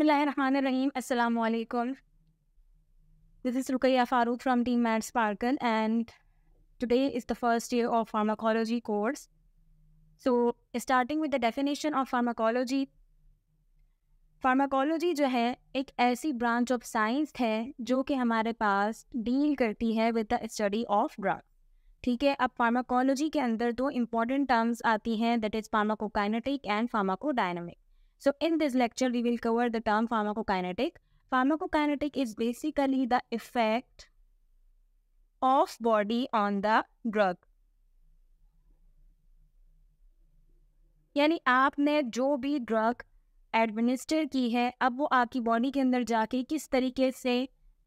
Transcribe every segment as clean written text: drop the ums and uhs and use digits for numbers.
Bismillahirrahmanirrahim. Assalamu alaikum. This is Ruqayya Farooq from Team Mad Sparkle, and today is the first year of pharmacology course. So, starting with the definition of pharmacology. Pharmacology जो है एक ऐसी branch of science है जो कि हमारे पास deal करती है with the study of drug. ठीक है, अब फार्माकोलॉजी के अंदर दो इम्पॉर्टेंट टर्म्स आती हैं, that is pharmacokinetic and pharmacodynamic. So in this lecture we will cover the term pharmacokinetic. Pharmacokinetic is basically the effect of body on the drug. यानी आपने जो भी ड्रग एडमिनिस्टर की है, अब वो आपकी बॉडी के अंदर जाके किस तरीके से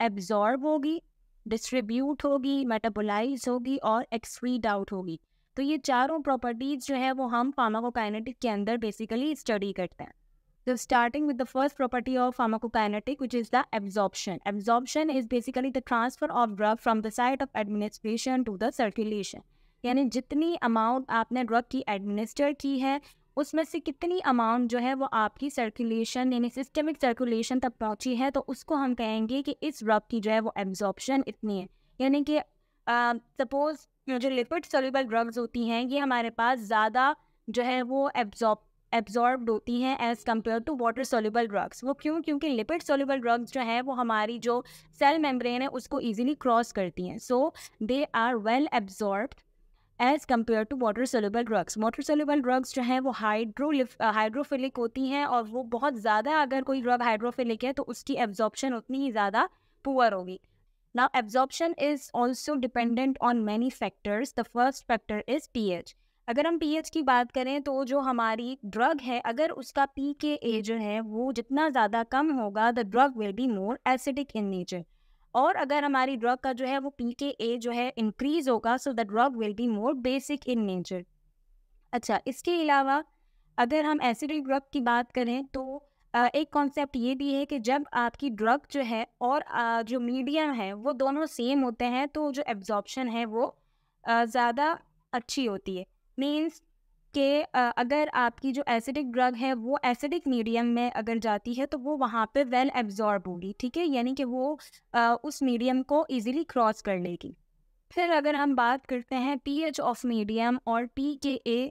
एब्जॉर्ब होगी, डिस्ट्रीब्यूट होगी, मेटाबोलाइज होगी और एक्सक्रीट आउट होगी. तो ये चारों प्रॉपर्टीज जो है वो हम फार्माकोकाइनेटिक के अंदर बेसिकली स्टडी करते हैं. So starting with the first property of pharmacokinetic, which is the absorption. Absorption is basically the transfer of drug from the site of administration to the circulation. यानी जितनी अमाउंट आपने drug की administer की है उसमें से कितनी अमाउंट जो है वो आपकी सर्कुलेशन यानी सिस्टमिक सर्कुलेशन तक पहुंची है, तो उसको हम कहेंगे कि इस ड्रग की जो है वो एब्जॉर्प्शन इतनी है. यानी कि सपोज जो लिपिड सोल्यूबल ड्रग्स होती हैं ये हमारे पास ज़्यादा जो है वो एब्जॉर्ब्ड होती हैं as compare to water soluble drugs. वो क्यों? क्योंकि लिपिड सोल्यूबल ड्रग्स जो हैं वो हमारी जो सेल मेम्ब्रेन है उसको इजीली क्रॉस करती हैं. So they are well absorbed as compare to water soluble drugs. Water soluble drugs जो हैं वो हाइड्रोफिलिक होती हैं और वो बहुत ज़्यादा, अगर कोई ड्रग हाइड्रोफिलिक है तो उसकी एब्जॉर्प्शन उतनी ही ज़्यादा पुअर होगी. Now absorption is also dependent on many factors. The first factor is pH. अगर हम pH की बात करें तो जो हमारी ड्रग है अगर उसका pKa जो है वो जितना ज़्यादा कम होगा the drug will be more acidic in nature. और अगर हमारी ड्रग का जो है वो pKa जो है इंक्रीज होगा so the drug will be more basic in nature. अच्छा, इसके अलावा अगर हम एसिडिक ड्रग की बात करें तो एक कॉन्सेप्ट ये भी है कि जब आपकी ड्रग जो है और जो मीडियम है वो दोनों सेम होते हैं तो जो एब्जॉर्प्शन है वो ज़्यादा अच्छी होती है. मीन्स कि अगर आपकी जो एसिडिक ड्रग है वो एसिडिक मीडियम में अगर जाती है तो वो वहाँ पे वेल एब्जॉर्ब होगी. ठीक है, यानी कि वो उस मीडियम को इजीली क्रॉस कर लेगी. फिर अगर हम बात करते हैं pH ऑफ मीडियम और pKa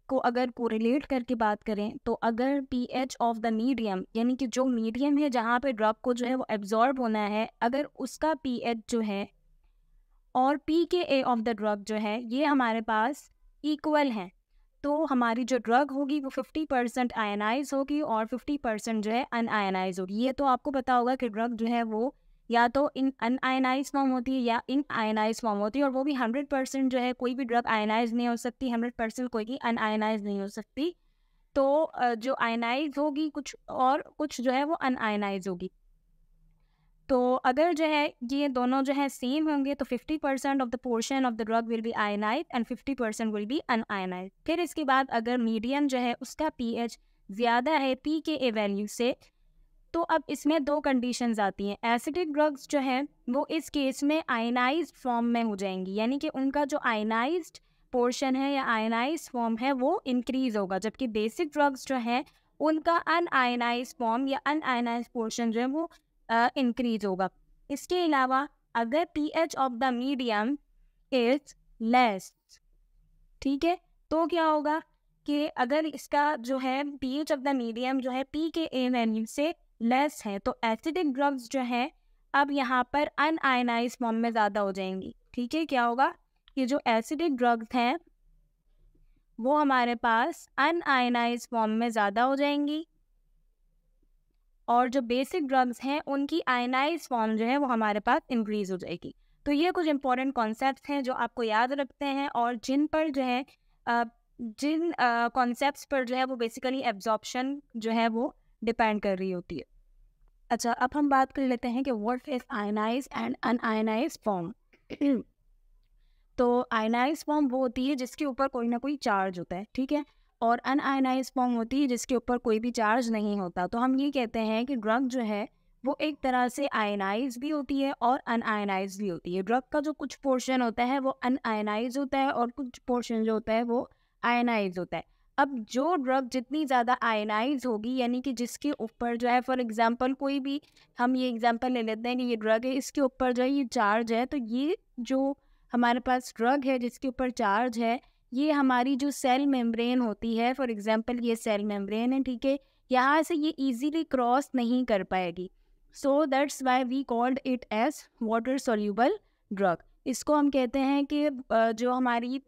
को अगर कोरिलेट करके बात करें तो अगर pH ऑफ द मीडियम यानी कि जो मीडियम है जहाँ पे ड्रग को जो है वो एब्जॉर्ब होना है, अगर उसका pH जो है और pKa ऑफ द ड्रग जो है ये हमारे पास इक्वल हैं तो हमारी जो ड्रग होगी वो 50% आयनाइज होगी और 50% जो है अनआयनाइज होगी. ये तो आपको पता होगा कि ड्रग जो है वो या तो इन अनआयनाइज फॉर्म होती है या इन आयनाइज फॉर्म होती है, और वो भी 100% जो है कोई भी ड्रग आयनाइज नहीं हो सकती, 100% कोई भी अनआयनाइज नहीं हो सकती. तो जो आयनाइज होगी कुछ और कुछ जो है वो अनआयनाइज होगी. तो अगर जो है ये दोनों जो है सेम होंगे तो 50% of the portion of the drug will be ionize and 50% will be unionize. फिर इसके बाद अगर मीडियम जो है उसका pH ज़्यादा है pKa वैल्यू से, तो अब इसमें दो कंडीशंस आती हैं. एसिडिक ड्रग्स जो है वो इस केस में आयनाइज फॉर्म में हो जाएंगी, यानी कि उनका जो आयनाइज्ड पोर्शन है या आयनाइज फॉर्म है वो इंक्रीज होगा, जबकि बेसिक ड्रग्स जो है उनका अनआयनाइज फॉर्म या अनआयनाइज पोर्शन जो है वो इंक्रीज होगा. इसके अलावा अगर pH of the medium is less, ठीक है, तो क्या होगा कि अगर इसका जो है pH ऑफ द मीडियम जो है pKa वैल्यू से लेस है तो एसिडिक ड्रग्स जो है अब यहाँ पर अनआयनाइज फॉर्म में ज़्यादा हो जाएंगी. ठीक है, क्या होगा कि जो एसिडिक ड्रग्स हैं वो हमारे पास अनआयनाइज फॉर्म में ज़्यादा हो जाएंगी और जो बेसिक ड्रग्स हैं उनकी आयनाइज फॉर्म जो है वो हमारे पास इंक्रीज हो जाएगी. तो ये कुछ इंपॉर्टेंट कॉन्सेप्ट्स हैं जो आपको याद रखते हैं और जिन पर जो है जिन कॉन्सेप्ट्स पर जो है वो बेसिकली एब्जॉर्प्शन जो है वो डिपेंड कर रही होती है. अच्छा, अब हम बात कर लेते हैं कि what is ionize and unionize form. तो आयनाइज फॉर्म वो होती है जिसके ऊपर कोई ना कोई चार्ज होता है, ठीक है, और अनआयनाइज फॉर्म होती है जिसके ऊपर कोई भी चार्ज नहीं होता. तो हम ये कहते हैं कि ड्रग जो है वो एक तरह से आयनाइज भी होती है और अनआयनाइज भी होती है. ड्रग का जो कुछ पोर्शन होता है वो अनआयनाइज होता है और कुछ पोर्शन जो होता है वो आयनाइज होता है. अब जो ड्रग जितनी ज़्यादा आयनाइज होगी, यानी कि जिसके ऊपर जो है, फॉर एग्जांपल कोई भी हम ये एग्जांपल ले लेते हैं कि ये ड्रग है, इसके ऊपर जो है ये चार्ज है, तो ये जो हमारे पास ड्रग है जिसके ऊपर चार्ज है, ये हमारी जो सेल मेम्ब्रेन होती है, फॉर एग्जांपल ये सेल मेम्ब्रेन है, ठीक है, यहाँ से ये इजीली क्रॉस नहीं कर पाएगी। So that's why we called it as water soluble drug. इसको हम कहते हैं कि जो हमारी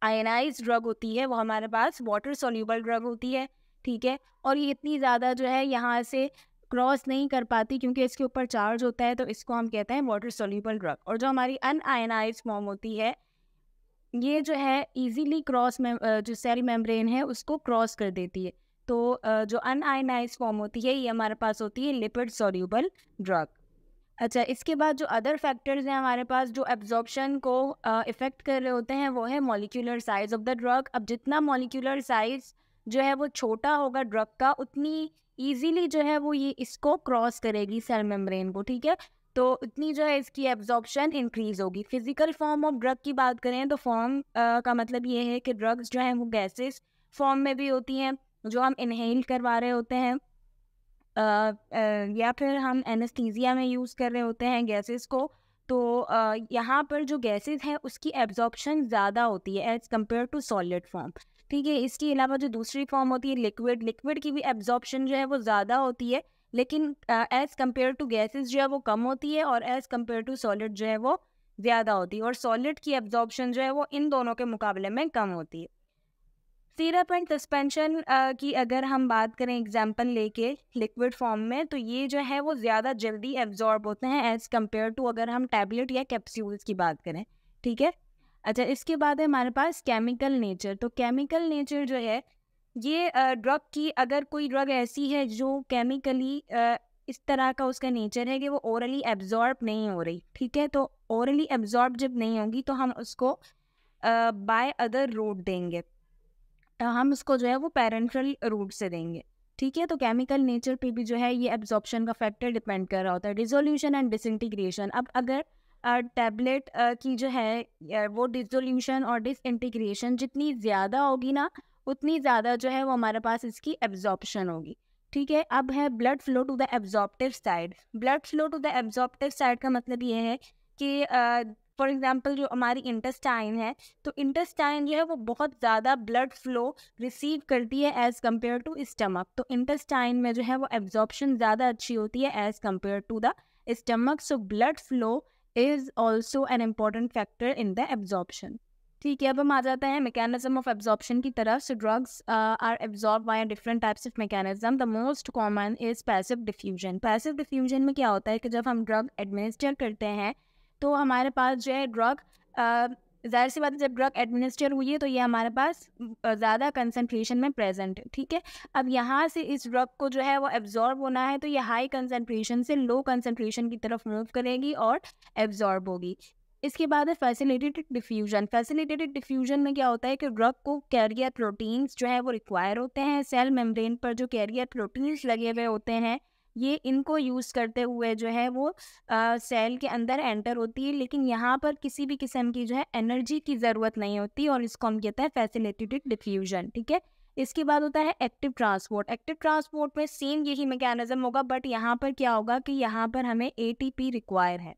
आयनाइज ड्रग होती है वो हमारे पास वाटर सोल्यूबल ड्रग होती है, ठीक है, और ये इतनी ज़्यादा जो है यहाँ से क्रॉस नहीं कर पाती क्योंकि इसके ऊपर चार्ज होता है, तो इसको हम कहते हैं वाटर सोल्यूबल ड्रग। और जो हमारी अनआयनाइज फॉर्म होती है, ये जो है इजीली क्रॉस में जो सेल मेम्ब्रेन है उसको क्रॉस कर देती है। तो जो अनआयनाइज फॉर्म होती है ये हमारे पास होती है लिपिड सोल्यूबल ड्रग। अच्छा, इसके बाद जो अदर फैक्टर्स हैं हमारे पास जो एब्जॉर्प्शन को इफ़ेक्ट कर रहे होते हैं वो है molecular size of the drug. अब जितना मॉलिक्यूलर साइज़ जो है वो छोटा होगा ड्रग का, उतनी इजीली जो है वो ये इसको क्रॉस करेगी सेल मेम्ब्रेन को, ठीक है, तो उतनी जो है इसकी एब्जॉर्प्शन इंक्रीज़ होगी। फिजिकल फॉर्म ऑफ ड्रग की बात करें तो फॉर्म का मतलब ये है कि ड्रग्स जो हैं वो गैसेस फॉर्म में भी होती हैं जो हम इनहेल करवा रहे होते हैं, या फिर हम एनेस्थीसिया में यूज़ कर रहे होते हैं गैसेस को। तो यहाँ पर जो गैसेस हैं उसकी एब्जॉर्प्शन ज़्यादा होती है as compare to solid form, ठीक है। इसके अलावा जो दूसरी फॉर्म होती है लिक्विड, लिक्विड की भी एब्जॉर्प्शन जो है वो ज़्यादा होती है, लेकिन एज़ कम्पेयर टू गैसेस जो है वो कम होती है, और एज़ कम्पेयर टू सॉलिड जो है वो ज़्यादा होती है, और सॉलिड की एब्जॉर्प्शन जो है वो इन दोनों के मुकाबले में कम होती है। सिरप एंड सस्पेंशन की अगर हम बात करें एग्जांपल लेके लिक्विड फॉर्म में, तो ये जो है वो ज़्यादा जल्दी एब्जॉर्ब होते हैं एज़ कम्पेयर टू अगर हम टैबलेट या कैप्सूल्स की बात करें, ठीक है। अच्छा, इसके बाद है हमारे पास केमिकल नेचर। तो केमिकल नेचर जो है ये ड्रग की, अगर कोई ड्रग ऐसी है जो केमिकली इस तरह का उसका नेचर है कि वो ओरली एब्जॉर्ब नहीं हो रही, ठीक है, तो ओरली एब्जॉर्ब जब नहीं होगी तो हम उसको बाय अदर रूट देंगे, हम उसको जो है वो पैरेंट्रल रूट से देंगे, ठीक है। तो केमिकल नेचर पे भी जो है ये एब्जॉर्प्शन का फैक्टर डिपेंड कर रहा होता है। डिसोल्यूशन एंड डिसइंटीग्रेशन, अब अगर टैबलेट की जो है वो डिसोल्यूशन और डिसइंटीग्रेशन जितनी ज़्यादा होगी ना, उतनी ज़्यादा जो है वो हमारे पास इसकी एब्जॉर्प्शन होगी, ठीक है। अब है blood flow to the absorptive side. Blood flow to the absorptive side का मतलब ये है कि फॉर एग्जांपल जो हमारी इंटेस्टाइन है, तो इंटेस्टाइन जो है वो बहुत ज़्यादा ब्लड फ्लो रिसीव करती है एज़ कम्पेयर टू स्टमक, तो इंटेस्टाइन में जो है वो एब्जॉर्प्शन ज़्यादा अच्छी होती है as compare to the stomach. So blood flow is also an important factor in the absorption, ठीक है। अब हम आ जाते हैं मैकेनिज्म ऑफ एब्जॉर्प्शन की तरफ। So drugs are absorb by different types of mechanism. The most common is passive diffusion. Passive diffusion में क्या होता है कि जब हम ड्रग एडमिनिस्टर करते हैं तो हमारे पास जो है ड्रग, ज़ाहिर सी बात है, जब ड्रग एडमिनिस्टर हुई है तो ये हमारे पास ज़्यादा कंसनट्रेशन में प्रेजेंट है, ठीक है। अब यहाँ से इस ड्रग को जो है वो एब्जॉर्ब होना है, तो ये हाई कंसनट्रेशन से लो कंसनट्रेशन की तरफ मूव करेगी और एब्जॉर्ब होगी। इसके बाद है फैसिलिटेटेड डिफ्यूजन। फैसिलिटेटेड डिफ्यूजन में क्या होता है कि ड्रग को कैरियर प्रोटीन्स जो है वो रिक्वायर होते हैं। सेल मेम्ब्रेन पर जो कैरियर प्रोटीन्स लगे हुए होते हैं, ये इनको यूज़ करते हुए जो है वो सेल के अंदर एंटर होती है, लेकिन यहाँ पर किसी भी किस्म की जो है एनर्जी की ज़रूरत नहीं होती, और इसको हम कहते हैं फैसिलिटेटेड डिफ्यूजन, ठीक है। इसके बाद होता है एक्टिव ट्रांसपोर्ट। एक्टिव ट्रांसपोर्ट में सेम यही मैकेनिज्म होगा, बट यहाँ पर क्या होगा कि यहाँ पर हमें ATP रिक्वायर है,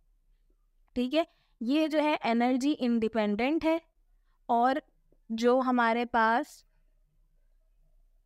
ठीक है। ये जो है एनर्जी इंडिपेंडेंट है, और जो हमारे पास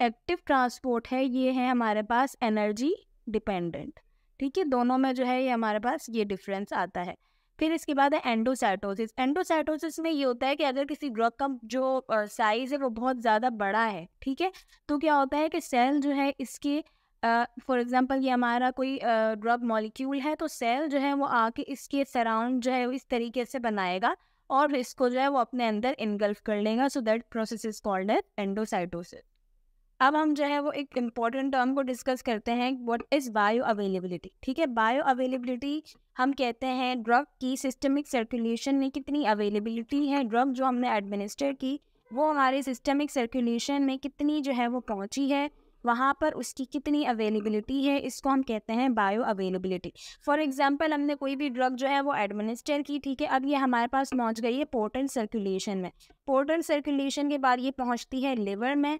एक्टिव ट्रांसपोर्ट है ये है हमारे पास एनर्जी डिपेंडेंट, ठीक है। दोनों में जो है ये हमारे पास ये डिफरेंस आता है। फिर इसके बाद है एंडोसाइटोसिस। एंडोसाइटोसिस में ये होता है कि अगर किसी ड्रग का जो साइज़ है वो बहुत ज़्यादा बड़ा है, ठीक है, तो क्या होता है कि सेल जो है इसके फॉर एग्जांपल ये हमारा कोई ड्रग मॉलिक्यूल है, तो सेल जो है वो आके इसके सराउंड जो है इस तरीके से बनाएगा और इसको जो है वो अपने अंदर इनगल्फ कर लेगा। So that process is called as endocytosis. अब हम जो है वो एक इम्पॉर्टेंट टर्म को डिस्कस करते हैं, व्हाट इज़ बायो अवेलेबिलिटी, ठीक है। बायो अवेलेबिलिटी हम कहते हैं ड्रग की सिस्टमिक सर्कुलेशन में कितनी अवेलेबिलिटी है, ड्रग जो हमने एडमिनिस्टर की वो हमारे सिस्टमिक सर्कुलेशन में कितनी जो है वो पहुंची है, वहाँ पर उसकी कितनी अवेलेबिलिटी है, इसको हम कहते हैं बायो अवेलेबिलिटी। फॉर एग्जांपल हमने कोई भी ड्रग जो है वो एडमिनिस्टर की, ठीक है, अब ये हमारे पास पहुँच गई है पोर्टल सर्कुलेशन में। पोर्टल सर्कुलेशन के बाद ये पहुँचती है लिवर में।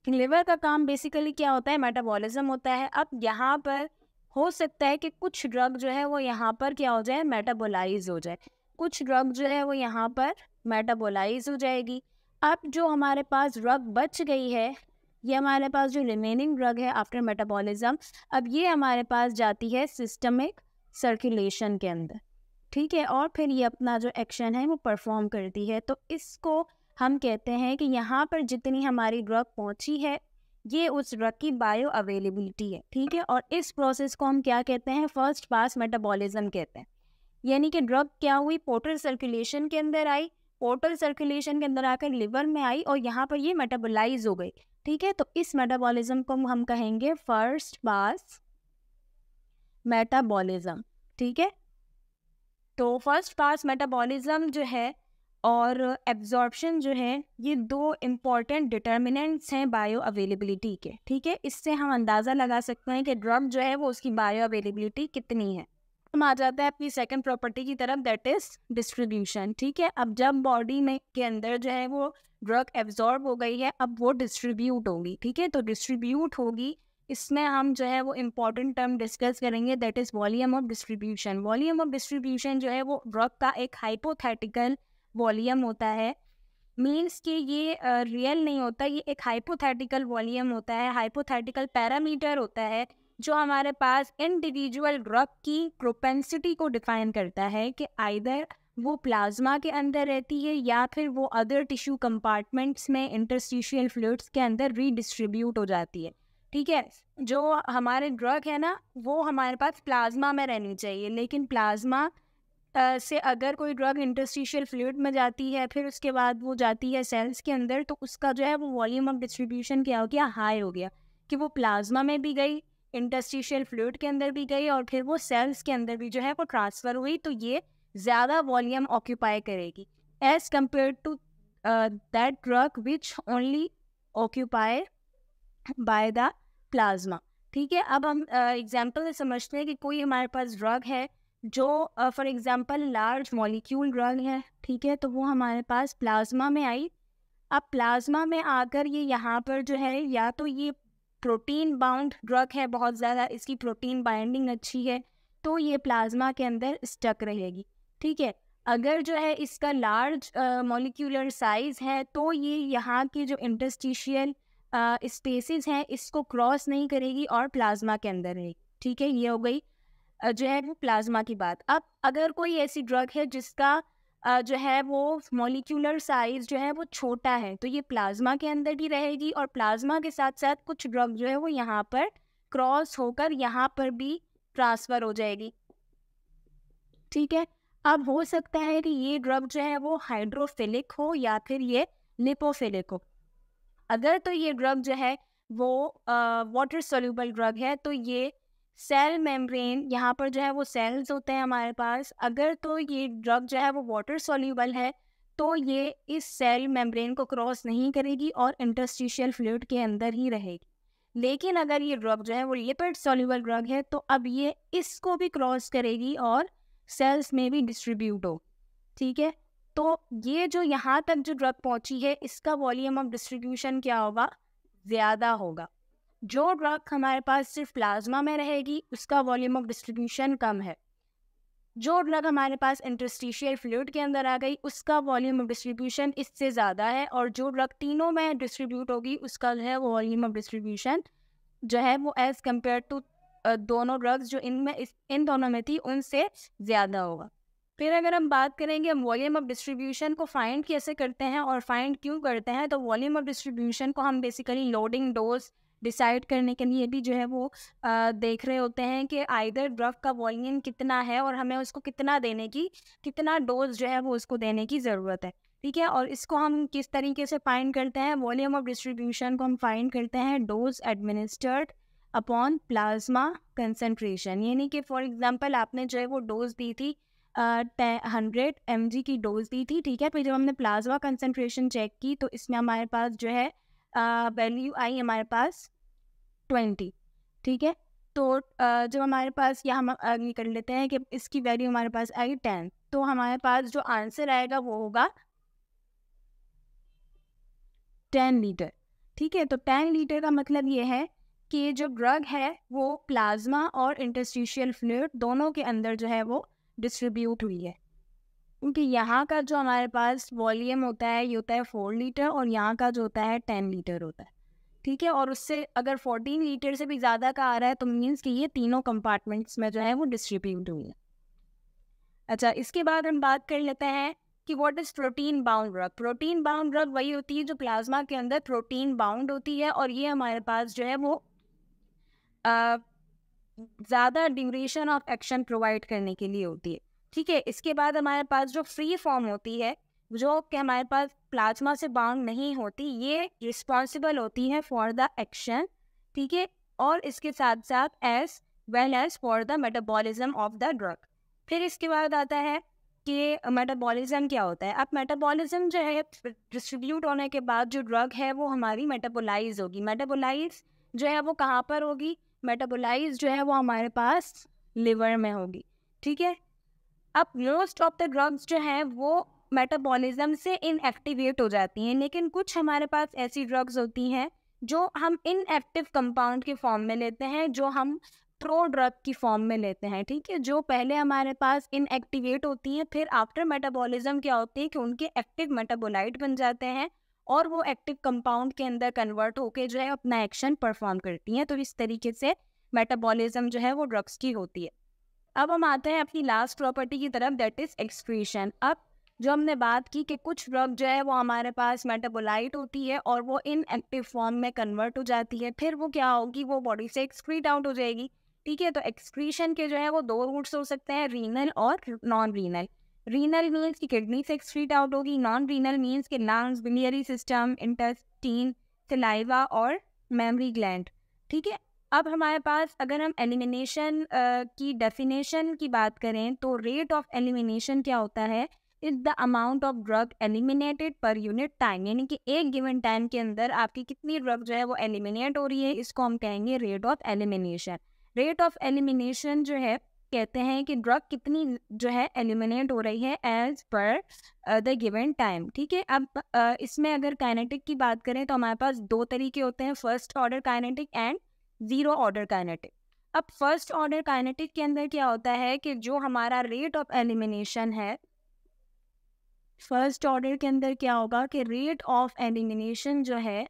लिवर का काम बेसिकली क्या होता है, मेटाबॉलिज्म होता है। अब यहाँ पर हो सकता है कि कुछ ड्रग जो है वो यहाँ पर क्या हो जाए, मेटाबोलाइज हो जाए, कुछ ड्रग जो है वो यहाँ पर मेटाबोलाइज हो जाएगी। अब जो हमारे पास ड्रग बच गई है, ये हमारे पास जो रिमेनिंग ड्रग है आफ्टर मेटाबॉलिज्म, अब ये हमारे पास जाती है सिस्टमिक सर्कुलेशन के अंदर, ठीक है, और फिर ये अपना जो एक्शन है वो परफॉर्म करती है। तो इसको हम कहते हैं कि यहाँ पर जितनी हमारी ड्रग पहुँची है ये उस ड्रग की बायो अवेलेबिलिटी है, ठीक है। और इस प्रोसेस को हम क्या कहते हैं, फर्स्ट पास मेटाबॉलिज्म कहते हैं। यानी कि ड्रग क्या हुई, पोर्टल सर्कुलेशन के अंदर आई, पोर्टल सर्कुलेशन के अंदर आकर लिवर में आई और यहाँ पर ये मेटाबोलाइज हो गई, ठीक है। तो इस मेटाबॉलिज्म को हम कहेंगे फर्स्ट पास मेटाबॉलिज्म, ठीक है। तो फर्स्ट पास मेटाबॉलिज्म जो है और एब्जॉर्प्शन जो है, ये दो इम्पॉर्टेंट डिटर्मिनेंट्स हैं बायो अवेलेबिलिटी के, ठीक है। इससे हम अंदाज़ा लगा सकते हैं कि ड्रग जो है वो उसकी बायो अवेलेबिलिटी कितनी है। हम आ जाता है अपनी सेकंड प्रॉपर्टी की तरफ, दैट इज़ डिस्ट्रीब्यूशन, ठीक है। अब जब बॉडी में के अंदर जो है वो ड्रग एब्जॉर्ब हो गई है, अब वो डिस्ट्रीब्यूट होगी, ठीक है। तो डिस्ट्रीब्यूट होगी, इसमें हम जो है वो इम्पॉर्टेंट टर्म डिस्कस करेंगे, that is volume of distribution. Volume of distribution जो है वो ड्रग का एक हाइपोथेटिकल वॉल्यूम होता है, मीन्स कि ये रियल नहीं होता, ये एक हाइपोथेटिकल वॉल्यूम होता है, हाइपोथेटिकल पैरामीटर होता है जो हमारे पास इंडिविजुअल ड्रग की प्रोपेंसिटी को डिफाइन करता है कि आइदर वो प्लाज्मा के अंदर रहती है या फिर वो अदर टिश्यू कंपार्टमेंट्स में इंटरस्टिशियल फ्लूइड्स के अंदर रीडिस्ट्रीब्यूट हो जाती है, ठीक है। जो हमारे ड्रग है ना वो हमारे पास प्लाज्मा में रहनी चाहिए, लेकिन प्लाज्मा से अगर कोई ड्रग इंटरस्टिशियल फ्लूइड में जाती है फिर उसके बाद वो जाती है सेल्स के अंदर, तो उसका जो है वो वॉल्यूम ऑफ डिस्ट्रीब्यूशन क्या हो गया, हाई हो गया, कि वो प्लाज्मा में भी गई, इंटरस्टिशियल फ्लूइड के अंदर भी गई और फिर वो सेल्स के अंदर भी जो है वो ट्रांसफ़र हुई, तो ये ज़्यादा वॉल्यूम ऑक्यूपाई करेगी as compare to that drug which only occupy by the plasma, ठीक है। अब हम एग्जाम्पल से समझते हैं कि कोई हमारे पास ड्रग है जो for example large molecule drug है, ठीक है, तो वो हमारे पास प्लाज्मा में आई। अब प्लाज्मा में आकर ये यहाँ पर जो है, या तो ये प्रोटीन बाउंड ड्रग है, बहुत ज़्यादा इसकी प्रोटीन बाइंडिंग अच्छी है, तो ये प्लाज्मा के अंदर स्टक रहेगी, ठीक है। अगर जो है इसका लार्ज मॉलिक्यूलर साइज़ है तो ये यहाँ की जो इंटरस्टिशियल स्पेसेस हैं इसको क्रॉस नहीं करेगी और प्लाज्मा के अंदर रहेगी, ठीक है। ये हो गई जो है वो प्लाज्मा की बात। अब अगर कोई ऐसी ड्रग है जिसका जो है वो मॉलिक्यूलर साइज जो है वो छोटा है, तो ये प्लाज्मा के अंदर भी रहेगी और प्लाज्मा के साथ साथ कुछ ड्रग जो है वो यहाँ पर क्रॉस होकर यहाँ पर भी ट्रांसफ़र हो जाएगी, ठीक है। अब हो सकता है कि ये ड्रग जो है वो हाइड्रोफिलिक हो या फिर ये लिपोफिलिक हो। अगर तो ये ड्रग जो है वो वाटर सोल्यूबल ड्रग है तो ये सेल मेम्ब्रेन, यहाँ पर जो है वो सेल्स होते हैं हमारे पास, अगर तो ये ड्रग जो है वो वाटर सोल्यूबल है तो ये इस सेल मेम्ब्रेन को क्रॉस नहीं करेगी और इंटरस्टिशियल फ्लूइड के अंदर ही रहेगी। लेकिन अगर ये ड्रग जो है वो लिपिड सोल्यूबल ड्रग है तो अब ये इसको भी क्रॉस करेगी और सेल्स में भी डिस्ट्रीब्यूट हो, ठीक है। तो ये जो यहाँ तक जो ड्रग पहुँची है इसका वॉल्यूम ऑफ डिस्ट्रीब्यूशन क्या होगा, ज़्यादा होगा। जो ड्रग हमारे पास सिर्फ प्लाज्मा में रहेगी उसका वॉल्यूम ऑफ डिस्ट्रीब्यूशन कम है। जो ड्रग हमारे पास इंटरस्टिशियल फ्लूइड के अंदर आ गई उसका वॉल्यूम ऑफ डिस्ट्रीब्यूशन इससे ज़्यादा है, और जो ड्रग तीनों में डिस्ट्रीब्यूट होगी उसका जो है वो वॉल्यूम ऑफ डिस्ट्रीब्यूशन जो है वो एज़ कम्पेयर टू दोनों ड्रग्स जो इन दोनों में थी उनसे ज़्यादा होगा। फिर अगर हम बात करेंगे हम वॉल्यूम ऑफ डिस्ट्रीब्यूशन को फाइंड कैसे करते हैं और फाइंड क्यों करते हैं, तो वॉल्यूम ऑफ डिस्ट्रीब्यूशन को हम बेसिकली लोडिंग डोज डिसाइड करने के लिए भी जो है वो देख रहे होते हैं कि आइदर ड्रग का वॉल्यूम कितना है और हमें उसको कितना डोज जो है वो उसको देने की ज़रूरत है, ठीक है। और इसको हम किस तरीके से फाइंड करते हैं, वॉल्यूम ऑफ डिस्ट्रीब्यूशन को हम फाइंड करते हैं dose administered upon plasma concentration. यानी कि फॉर एग्जांपल आपने जो है वो डोज दी थी 100 mg की डोज दी थी, ठीक है। फिर जब हमने प्लाज्मा कंसनट्रेशन चेक की तो इसमें हमारे पास जो है वैल्यू आई हमारे पास 20, ठीक है। तो जब हमारे पास या हम आगे कर लेते हैं कि इसकी वैल्यू हमारे पास आएगी 10, तो हमारे पास जो आंसर आएगा वो होगा 10 लीटर, ठीक है। तो 10 लीटर का मतलब ये है कि जो ड्रग है वो प्लाज्मा और इंटरस्टिशियल फ्लूइड दोनों के अंदर जो है वो डिस्ट्रीब्यूट हुई है, क्योंकि यहाँ का जो हमारे पास वॉल्यूम होता है ये होता है 4 लीटर और यहाँ का जो होता है 10 लीटर होता है, ठीक है। और उससे अगर 14 लीटर से भी ज़्यादा का आ रहा है तो मीन्स कि ये तीनों कंपार्टमेंट्स में जो है वो डिस्ट्रीब्यूट हुई है। अच्छा, इसके बाद हम बात कर लेते हैं कि what is protein bound drug. Protein bound drug वही होती है जो प्लाज्मा के अंदर प्रोटीन बाउंड होती है और ये हमारे पास जो है वो ज़्यादा ड्यूरेशन ऑफ एक्शन प्रोवाइड करने के लिए होती है, ठीक है। इसके बाद हमारे पास जो फ्री फॉर्म होती है जो कि हमारे पास प्लाज्मा से बाउंड नहीं होती, ये रिस्पॉन्सिबल होती है फॉर द एक्शन, ठीक है। और इसके साथ साथ as well as for the metabolism of the drug. फिर इसके बाद आता है कि मेटाबॉलिज्म क्या होता है। अब मेटाबॉलिज्म जो है डिस्ट्रीब्यूट होने के बाद जो ड्रग है वो हमारी मेटाबोलाइज होगी। मेटाबोलाइज जो है वो कहाँ पर होगी, मेटाबोलाइज जो है वो हमारे पास लिवर में होगी, ठीक है। अब मोस्ट ऑफ द ड्रग्स जो हैं वो मेटाबॉलिज्म से इनएक्टिवेट हो जाती हैं, लेकिन कुछ हमारे पास ऐसी ड्रग्स होती हैं जो हम इनएक्टिव कंपाउंड के फॉर्म में लेते हैं, जो हम प्रो ड्रग की फॉर्म में लेते हैं, ठीक है। जो पहले हमारे पास इनएक्टिवेट होती हैं, फिर आफ्टर मेटाबॉलिज्म क्या होती है कि उनके एक्टिव मेटाबोलाइट बन जाते हैं और वो एक्टिव कंपाउंड के अंदर कन्वर्ट होके जो है अपना एक्शन परफॉर्म करती हैं। तो इस तरीके से मेटाबॉलिज्म जो है वो ड्रग्स की होती है। अब हम आते हैं अपनी लास्ट प्रॉपर्टी की तरफ, दैट इज एक्सक्रीशन। अब जो हमने बात की कि कुछ ड्रग जो है वो हमारे पास मेटाबोलाइट होती है और वो इनएक्टिव फॉर्म में कन्वर्ट हो जाती है, फिर वो क्या होगी, वो बॉडी से एक्सक्रीट आउट हो जाएगी, ठीक है। तो एक्सक्रीशन के जो है वो दो रूट्स हो सकते हैं, रीनल और नॉन रीनल। रीनल मीन्स की किडनी से एक्सक्रीट आउट होगी, नॉन रीनल मीन्स के lungs, biliary system, intestine, saliva और मेमोरी ग्लैंड, ठीक है। अब हमारे पास अगर हम एलिमिनेशन की डेफिनेशन की बात करें तो रेट ऑफ एलिमिनेशन क्या होता है, is the amount of drug eliminated per unit time, यानी कि एक गिवन टाइम के अंदर आपकी कितनी ड्रग जो है वो एलिमिनेट हो रही है, इसको हम कहेंगे rate of elimination. Rate of elimination जो है कहते हैं कि ड्रग कितनी जो है एलिमिनेट हो रही है as per the given time, ठीक है। अब इसमें अगर काइनेटिक की बात करें तो हमारे पास दो तरीके होते हैं, first order kinetic and zero order kinetic. अब फर्स्ट ऑर्डर काइनेटिक के अंदर क्या होता है कि जो हमारा रेट ऑफ एलिमिनेशन है, फर्स्ट ऑर्डर के अंदर क्या होगा कि रेट ऑफ एलिमिनेशन जो है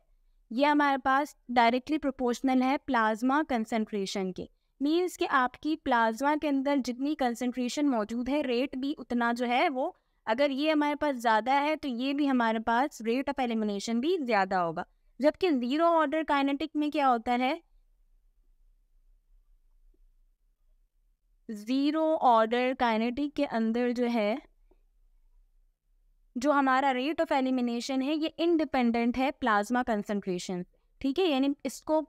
ये हमारे पास डायरेक्टली प्रोपोर्शनल है प्लाज्मा कंसंट्रेशन के। मीन्स कि आपकी प्लाज्मा के अंदर जितनी कंसंट्रेशन मौजूद है, रेट भी उतना जो है वो, अगर ये हमारे पास ज़्यादा है तो ये भी हमारे पास रेट ऑफ एलिमिनेशन भी ज़्यादा होगा। जबकि जीरो ऑर्डर काइनेटिक में क्या होता है, जीरो ऑर्डर काइनेटिक के अंदर जो है जो हमारा रेट ऑफ एलिमिनेशन है ये इंडिपेंडेंट है प्लाज्मा कंसंट्रेशन, ठीक है। यानी इसको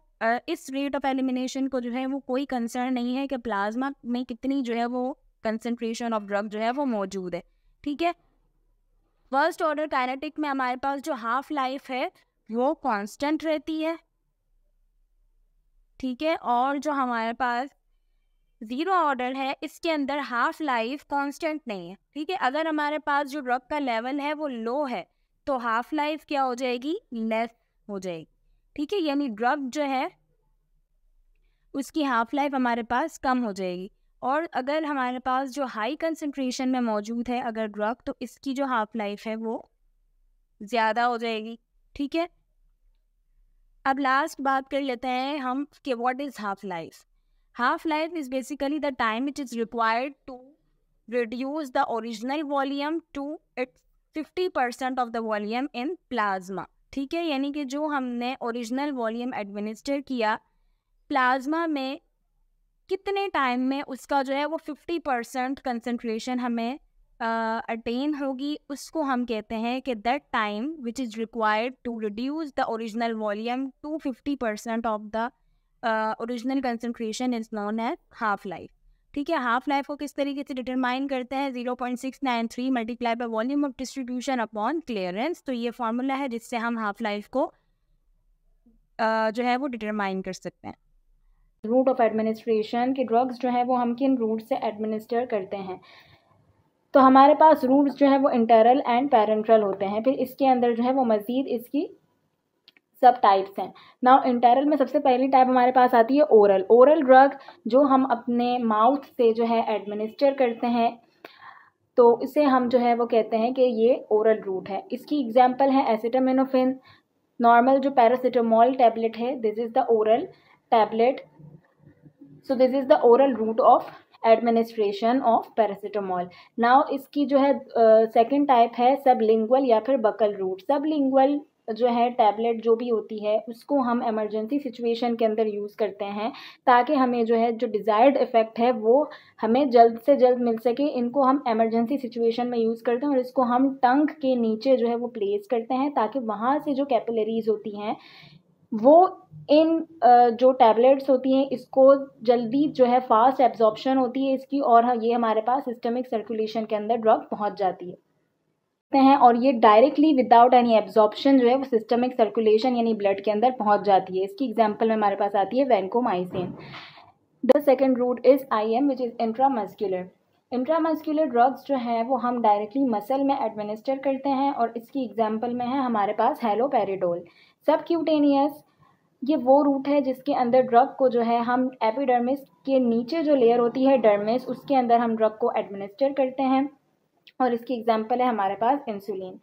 इस रेट ऑफ एलिमिनेशन को जो है वो कोई कंसर्न नहीं है कि प्लाज्मा में कितनी जो है वो कंसंट्रेशन ऑफ ड्रग जो है वो मौजूद है, ठीक है। फर्स्ट ऑर्डर काइनेटिक में हमारे पास जो हाफ लाइफ है वो कांस्टेंट रहती है, ठीक है। और जो हमारे पास जीरो ऑर्डर है इसके अंदर हाफ लाइफ कांस्टेंट नहीं है, ठीक है। अगर हमारे पास जो ड्रग का लेवल है वो लो है तो हाफ लाइफ क्या हो जाएगी, लेस हो जाएगी, ठीक है। यानी ड्रग जो है उसकी हाफ लाइफ हमारे पास कम हो जाएगी। और अगर हमारे पास जो हाई कंसंट्रेशन में मौजूद है अगर ड्रग, तो इसकी जो हाफ लाइफ है वो ज़्यादा हो जाएगी, ठीक है। अब लास्ट बात कर लेते हैं हम कि what is half life. Half life is basically the time which is required to reduce the original volume to its 50% of the volume in plasma, ठीक है। यानी कि जो हमने ओरिजिनल वॉल्यूम एडमिनिस्टर किया प्लाज्मा में कितने टाइम में उसका जो है वो 50% कंसंट्रेशन हमें अटेन होगी, उसको हम कहते हैं कि that time which is required to reduce the original volume to 50% of the original concentration is known as half life, ठीक है। हाफ लाइफ को किस तरीके से डिटरमाइन करते हैं, 0.693 multiply by volume of distribution upon clearance. तो ये फार्मूला है जिससे हम हाफ लाइफ को जो है वो डिटरमाइन कर सकते हैं। रूट ऑफ एडमिनिस्ट्रेशन कि ड्रग्स जो है वो हम किन रूट से एडमिनिस्टर करते हैं। तो हमारे पास रूट्स जो है वो इंटरल एंड पैरेंट्रल होते हैं। फिर इसके अंदर जो है वो मज़ीद इसकी सब टाइप्स हैं। नाउ इंटरल में सबसे पहली टाइप हमारे पास आती है ओरल। ओरल ड्रग जो हम अपने माउथ से जो है एडमिनिस्टर करते हैं, तो इसे हम जो है वो कहते हैं कि ये ओरल रूट है। इसकी एग्जांपल है एसिटामिनोफेन। नॉर्मल जो पैरासीटामोल टैबलेट है, this is the oral tablet. So this is the oral route of administration of paracetamol. Now इसकी जो है सेकंड टाइप है सबलिंगुअल या फिर बकल रूट। सबलिंगुअल जो है टैबलेट जो भी होती है उसको हम इमरजेंसी सिचुएशन के अंदर यूज़ करते हैं ताकि हमें जो है जो डिज़ायर्ड इफ़ेक्ट है वो हमें जल्द से जल्द मिल सके। इनको हम इमरजेंसी सिचुएशन में यूज़ करते हैं और इसको हम टंग के नीचे जो है वो प्लेस करते हैं ताकि वहाँ से जो कैपिलरीज होती हैं वो इन जो टैबलेट्स होती हैं इसको जल्दी जो है फास्ट एब्जॉर्प्शन होती है इसकी, और ये हमारे पास सिस्टमिक सर्कुलेशन के अंदर ड्रग पहुंच जाती है हैं और ये डायरेक्टली विदाउट एनी एब्जॉर्प्शन जो है वो सिस्टमिक सर्कुलेशन यानी ब्लड के अंदर पहुंच जाती है। इसकी एग्जांपल में हमारे पास आती है vancomycin. The second route is IM which is intramuscular. Intramuscular drugs जो है वो हम डायरेक्टली मसल में एडमिनिस्टर करते हैं और इसकी एग्जांपल में है हमारे पास हैलोपेरिडोल। सबक्यूटेनियस ये वो रूट है जिसके अंदर ड्रग को जो है हम एपिडर्मिस के नीचे जो लेयर होती है डर्मिस, उसके अंदर हम ड्रग को एडमिनिस्टर करते हैं और इसकी एग्जांपल है हमारे पास insulin.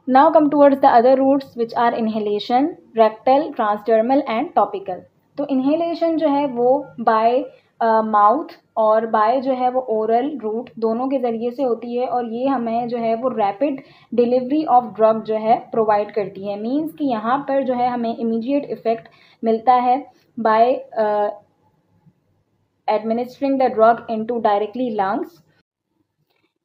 Now come towards the other routes which are inhalation, rectal, transdermal and topical. तो इन्हेलेशन जो है वो बाय माउथ और बाय जो है वो ओरल रूट दोनों के ज़रिए से होती है और ये हमें जो है वो रैपिड डिलीवरी ऑफ ड्रग जो है प्रोवाइड करती है। मींस कि यहाँ पर जो है हमें इमीडिएट इफेक्ट मिलता है by administering the drug into directly lungs.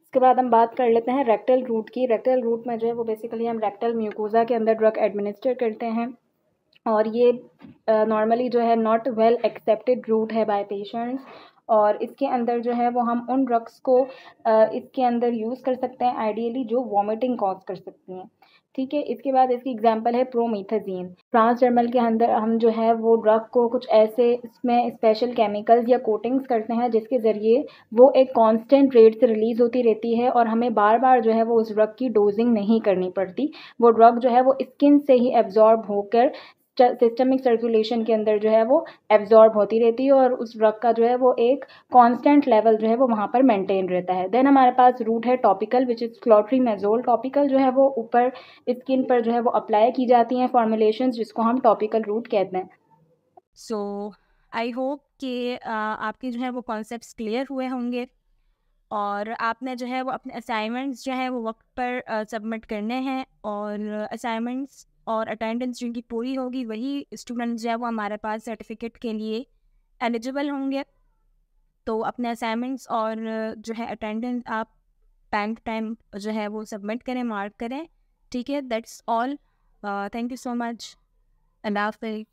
इसके बाद हम बात कर लेते हैं रेक्टल रूट की। रेक्टल रूट में जो है वो बेसिकली हम रेक्टल म्यूकोजा के अंदर ड्रग एडमिनिस्टर करते हैं और ये नॉर्मली जो है नॉट वेल एक्सेप्टेड रूट है बाय पेशेंट्स और इसके अंदर जो है वो हम उन ड्रग्स को इसके अंदर यूज़ कर सकते हैं आइडियली जो वॉमिटिंग कॉज कर सकती हैं। ठीक है, इसके बाद इसकी एग्जांपल है प्रोमीथाजीन। ट्रांसडर्मल के अंदर हम जो है वो ड्रग को कुछ ऐसे इसमें स्पेशल केमिकल्स या कोटिंग्स करते हैं जिसके ज़रिए वो एक कांस्टेंट रेट से रिलीज़ होती रहती है और हमें बार बार जो है वो उस ड्रग की डोजिंग नहीं करनी पड़ती। वो ड्रग जो है वो स्किन से ही एब्जॉर्ब होकर सिस्टमिक सर्कुलेशन के अंदर जो है वो एब्जॉर्ब होती रहती है और उस ड्रग का जो है वो एक कांस्टेंट लेवल जो है वो वहाँ पर मेंटेन रहता है। देन हमारे पास रूट है टॉपिकल विच इज़ क्लोट्रीमेजोल। टॉपिकल जो है वो ऊपर स्किन पर जो है वो अप्लाई की जाती हैं फॉर्मुलेशंस जिसको हम टॉपिकल रूट कहते हैं। सो आई होप कि आपके जो है वो कॉन्सेप्ट्स क्लियर हुए होंगे और आपने जो है वो अपने असाइनमेंट्स जो है वो वक्त पर सबमिट करने हैं और असाइनमेंट्स और अटेंडेंस जिनकी पूरी होगी वही स्टूडेंट्स जो है वो हमारे पास सर्टिफिकेट के लिए एलिजिबल होंगे। तो अपने असाइनमेंट्स और जो है अटेंडेंस आप टाइम टू टाइम जो है वो सबमिट करें, मार्क करें। ठीक है, that's all. Thank you so much. अल्लाह हाफ़िज़।